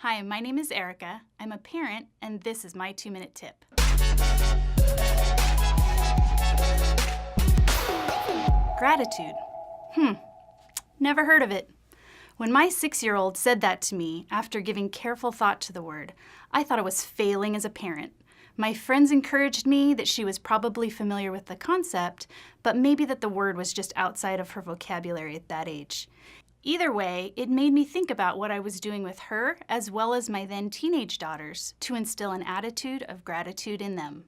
Hi, my name is Erica. I'm a parent, and this is my 2-minute tip. Gratitude. Never heard of it. When my 6-year-old said that to me after giving careful thought to the word, I thought I was failing as a parent. My friends encouraged me that she was probably familiar with the concept, but maybe that the word was just outside of her vocabulary at that age. Either way, it made me think about what I was doing with her as well as my then teenage daughters to instill an attitude of gratitude in them.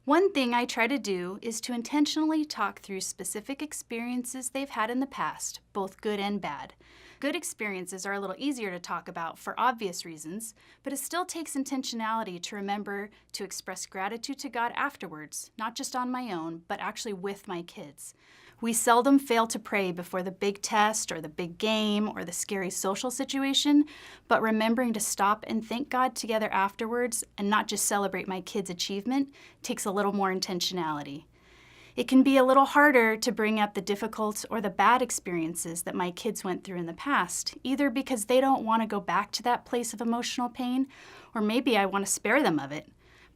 One thing I try to do is to intentionally talk through specific experiences they've had in the past, both good and bad. Good experiences are a little easier to talk about for obvious reasons, but it still takes intentionality to remember to express gratitude to God afterwards, not just on my own, but actually with my kids. We seldom fail to pray before the big test or the big game or the scary social situation, but remembering to stop and thank God together afterwards and not just celebrate my kids' achievement takes a little more intentionality. It can be a little harder to bring up the difficult or the bad experiences that my kids went through in the past, either because they don't want to go back to that place of emotional pain, or maybe I want to spare them of it.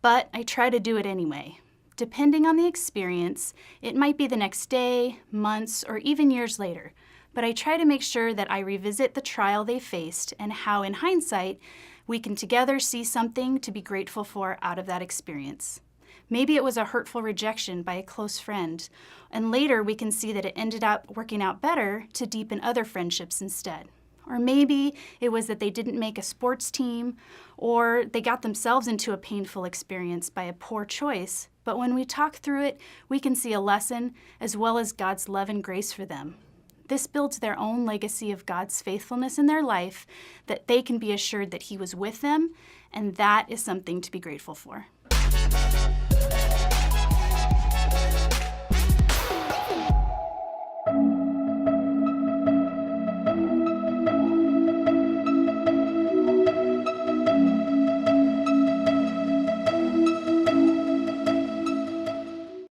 But I try to do it anyway. Depending on the experience, it might be the next day, months, or even years later, but I try to make sure that I revisit the trial they faced and how, in hindsight, we can together see something to be grateful for out of that experience. Maybe it was a hurtful rejection by a close friend, and later we can see that it ended up working out better to deepen other friendships instead. Or maybe it was that they didn't make a sports team, or they got themselves into a painful experience by a poor choice. But when we talk through it, we can see a lesson as well as God's love and grace for them. This builds their own legacy of God's faithfulness in their life, that they can be assured that He was with them, and that is something to be grateful for.